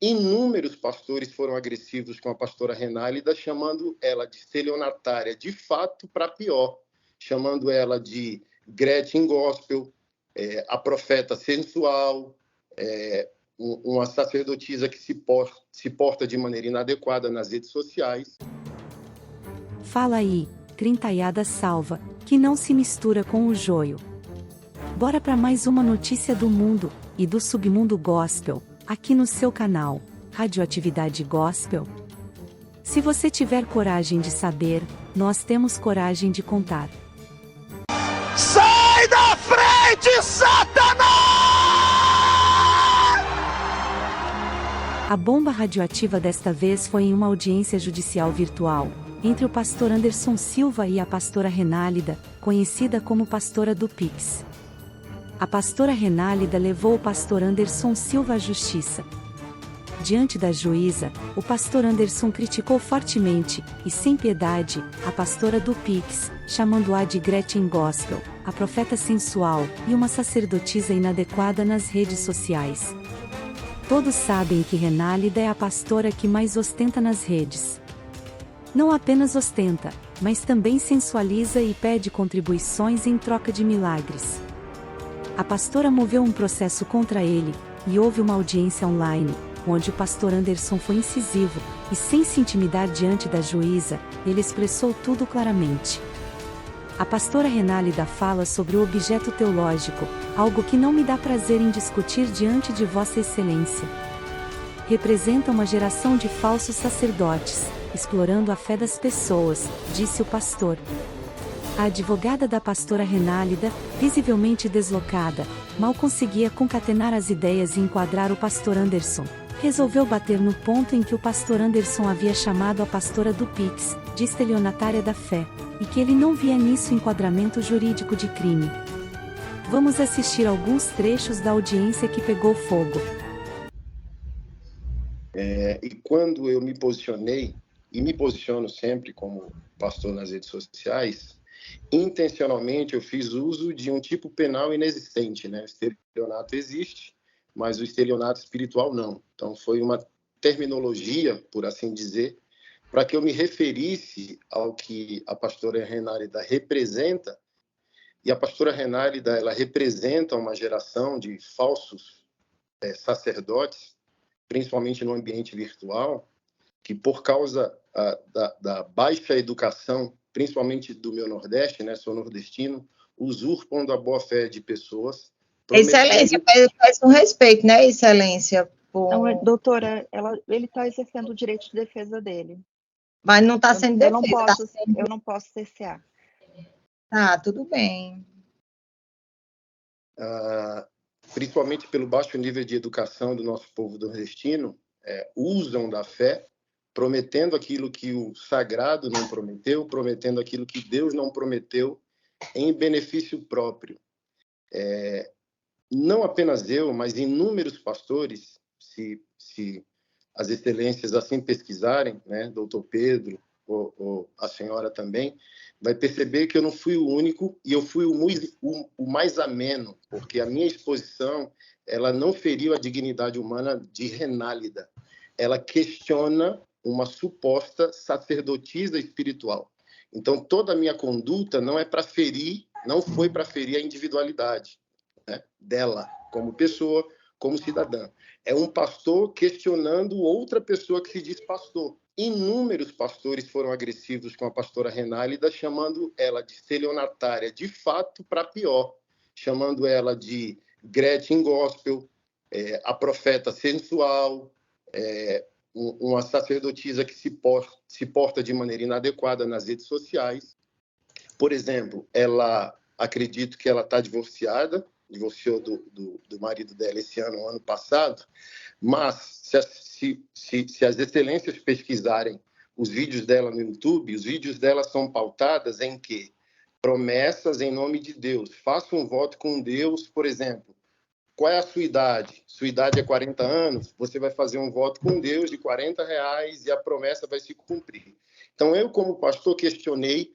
Inúmeros pastores foram agressivos com a pastora Renálida, chamando ela de estelionatária, de fato, para pior, chamando ela de Gretchen Gospel, a profeta sensual, uma sacerdotisa que se porta de maneira inadequada nas redes sociais. Fala aí, crentaiada salva, que não se mistura com o joio. Bora para mais uma notícia do mundo e do submundo gospel, aqui no seu canal, Radioatividade Gospel. Se você tiver coragem de saber, nós temos coragem de contar. Sai da frente, Satanás! A bomba radioativa desta vez foi em uma audiência judicial virtual, entre o pastor Anderson Silva e a pastora Renálida, conhecida como pastora do Pix. A pastora Renálida levou o pastor Anderson Silva à justiça. Diante da juíza, o pastor Anderson criticou fortemente, e sem piedade, a pastora do Pix, chamando-a de Gretchen Gospel, a profeta sensual, e uma sacerdotisa inadequada nas redes sociais. Todos sabem que Renálida é a pastora que mais ostenta nas redes. Não apenas ostenta, mas também sensualiza e pede contribuições em troca de milagres. A pastora moveu um processo contra ele, e houve uma audiência online, onde o pastor Anderson foi incisivo, e sem se intimidar diante da juíza, ele expressou tudo claramente. A pastora Renálida fala sobre o objeto teológico, algo que não me dá prazer em discutir diante de Vossa Excelência. Representa uma geração de falsos sacerdotes, explorando a fé das pessoas, disse o pastor. A advogada da pastora Renálida, visivelmente deslocada, mal conseguia concatenar as ideias e enquadrar o pastor Anderson. Resolveu bater no ponto em que o pastor Anderson havia chamado a pastora do Pix, de estelionatária da fé, e que ele não via nisso enquadramento jurídico de crime. Vamos assistir alguns trechos da audiência que pegou fogo. E quando eu me posicionei, e me posiciono sempre como pastor nas redes sociais, intencionalmente eu fiz uso de um tipo penal inexistente, né? O estelionato existe, mas o estelionato espiritual não. Então foi uma terminologia, por assim dizer, para que eu me referisse ao que a pastora Renálida representa. E a pastora Renálida, ela representa uma geração de falsos sacerdotes, principalmente no ambiente virtual, que por causa da baixa educação, principalmente do meu Nordeste, né, sou nordestino, usurpam da boa-fé de pessoas. Excelência, faz um respeito, né, Excelência? Não, doutora, ele está exercendo o direito de defesa dele. Mas não está sendo defesa. Eu não posso cercear. Ah, tudo bem. Principalmente pelo baixo nível de educação do nosso povo nordestino, usam da fé, prometendo aquilo que o sagrado não prometeu, prometendo aquilo que Deus não prometeu, em benefício próprio. Não apenas eu, mas inúmeros pastores, se as excelências assim pesquisarem, né, doutor Pedro, ou a senhora também, vai perceber que eu não fui o único, e eu fui o mais ameno, porque a minha exposição, ela não feriu a dignidade humana de Renálida. Ela questiona uma suposta sacerdotisa espiritual. Então, toda a minha conduta não foi para ferir a individualidade, né, dela, como pessoa, como cidadã. É um pastor questionando outra pessoa que se diz pastor. Inúmeros pastores foram agressivos com a pastora Renálida, chamando ela de estelionatária, de fato, para pior, chamando ela de Gretchen Gospel, a profeta sensual, uma sacerdotisa que se porta de maneira inadequada nas redes sociais. Por exemplo, acredito que ela está divorciou do marido dela esse ano passado, mas se as excelências pesquisarem os vídeos dela no YouTube, os vídeos dela são pautadas em quê? Promessas em nome de Deus. Faça um voto com Deus, por exemplo. Qual é a sua idade? Sua idade é 40 anos? Você vai fazer um voto com Deus de R$40 e a promessa vai se cumprir. Então, eu, como pastor, questionei,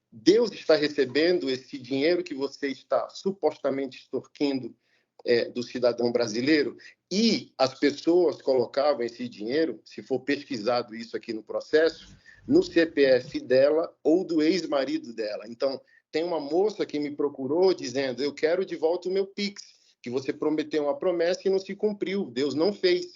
Deus está recebendo esse dinheiro que você está supostamente extorquindo do cidadão brasileiro, e as pessoas colocavam esse dinheiro, se for pesquisado isso aqui no processo, no CPF dela ou do ex-marido dela. Então, tem uma moça que me procurou dizendo, eu quero de volta o meu Pix, que você prometeu uma promessa e não se cumpriu, Deus não fez.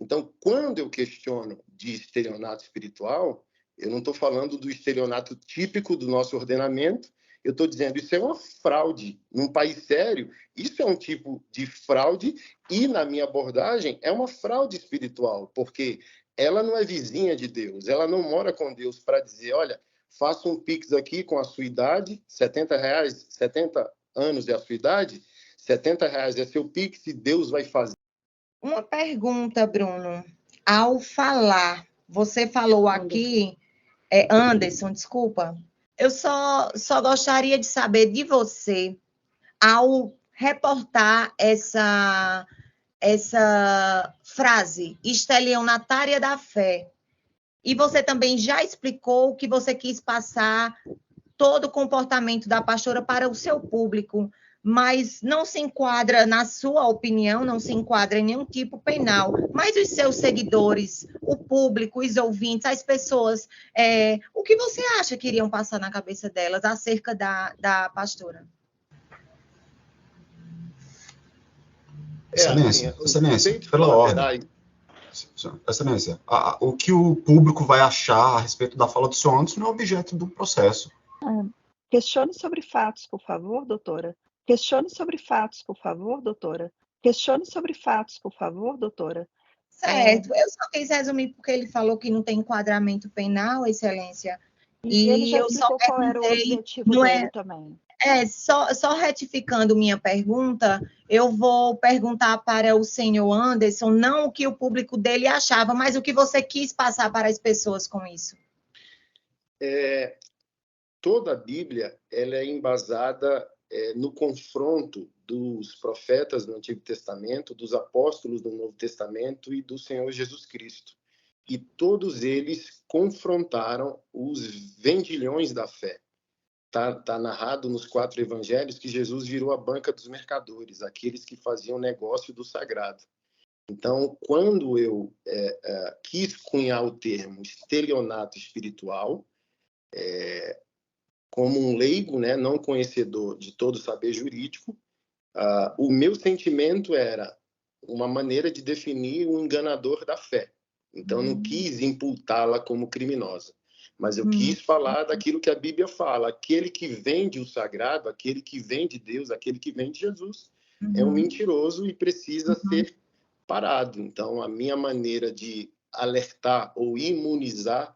Então, quando eu questiono de estelionato espiritual, eu não estou falando do estelionato típico do nosso ordenamento, eu estou dizendo isso é uma fraude. Num país sério, isso é um tipo de fraude e, na minha abordagem, é uma fraude espiritual, porque ela não é vizinha de Deus, ela não mora com Deus para dizer, olha, faça um Pix aqui com a sua idade, R$70, 70 anos é a sua idade, R$70 é seu Pix e Deus vai fazer. Uma pergunta, Bruno. Ao falar, você falou aqui, Anderson, desculpa. Eu só gostaria de saber de você, ao reportar essa frase, estelionatária da fé, e você também já explicou que você quis passar todo o comportamento da pastora para o seu público, mas não se enquadra, na sua opinião, não se enquadra em nenhum tipo penal. Mas os seus seguidores, o público, os ouvintes, as pessoas, o que você acha que iriam passar na cabeça delas acerca da pastora? Excelência, pela ordem. Excelência, o que o público vai achar a respeito da fala do senhor Anderson não é objeto do processo. Questione sobre fatos, por favor, doutora. Questione sobre fatos, por favor, doutora. Questione sobre fatos, por favor, doutora. Certo, eu só quis resumir porque ele falou que não tem enquadramento penal, excelência. E ele já eu só explicou qual era o objetivo dele também. Só retificando minha pergunta, eu vou perguntar para o senhor Anderson, não o que o público dele achava, mas o que você quis passar para as pessoas com isso. Toda a Bíblia ela é embasada no confronto dos profetas do Antigo Testamento, dos apóstolos do Novo Testamento e do Senhor Jesus Cristo. E todos eles confrontaram os vendilhões da fé. Tá narrado nos 4 evangelhos que Jesus virou a banca dos mercadores, aqueles que faziam negócio do sagrado. Então, quando eu quis cunhar o termo estelionato espiritual, como um leigo, né, não conhecedor de todo o saber jurídico, o meu sentimento era uma maneira de definir um enganador da fé. Então, não quis imputá-la como criminosa, mas eu quis falar daquilo que a Bíblia fala. Aquele que vende o sagrado, aquele que vende Deus, aquele que vende Jesus, é um mentiroso e precisa ser parado. Então, a minha maneira de alertar ou imunizar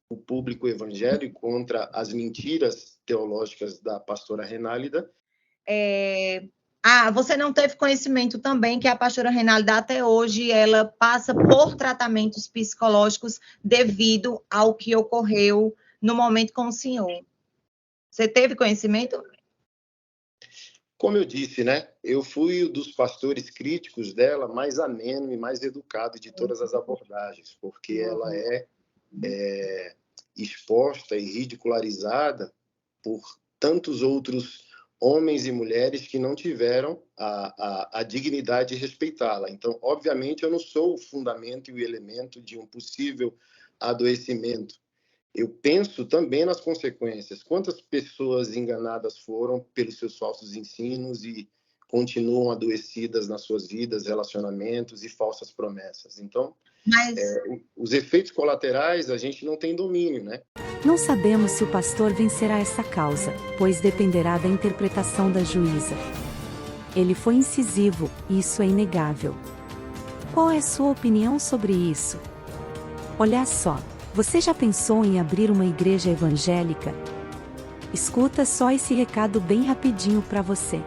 o público evangélico contra as mentiras teológicas da pastora Renálida. Você não teve conhecimento também que a pastora Renálida, até hoje, ela passa por tratamentos psicológicos devido ao que ocorreu no momento com o senhor. Você teve conhecimento? Como eu disse, né? Eu fui um dos pastores críticos dela, mais ameno e mais educado de todas as abordagens, porque ela é exposta e ridicularizada por tantos outros homens e mulheres que não tiveram a dignidade de respeitá-la. Então, obviamente, eu não sou o fundamento e o elemento de um possível adoecimento. Eu penso também nas consequências. Quantas pessoas enganadas foram pelos seus falsos ensinos e continuam adoecidas nas suas vidas, relacionamentos e falsas promessas. Então, os efeitos colaterais a gente não tem domínio, né? Não sabemos se o pastor vencerá essa causa, pois dependerá da interpretação da juíza. Ele foi incisivo, isso é inegável. Qual é a sua opinião sobre isso? Olha só, você já pensou em abrir uma igreja evangélica? Escuta só esse recado bem rapidinho para você.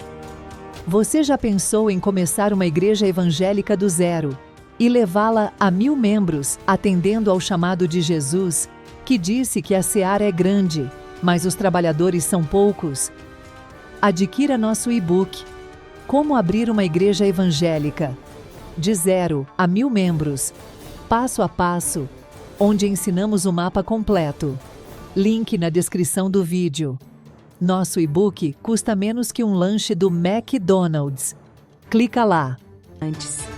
Você já pensou em começar uma igreja evangélica do zero e levá-la a 1000 membros, atendendo ao chamado de Jesus, que disse que a seara é grande, mas os trabalhadores são poucos? Adquira nosso e-book Como Abrir uma Igreja Evangélica, de 0 a 1000 membros, passo a passo, onde ensinamos o mapa completo. Link na descrição do vídeo. Nosso e-book custa menos que um lanche do McDonald's. Clica lá. Antes.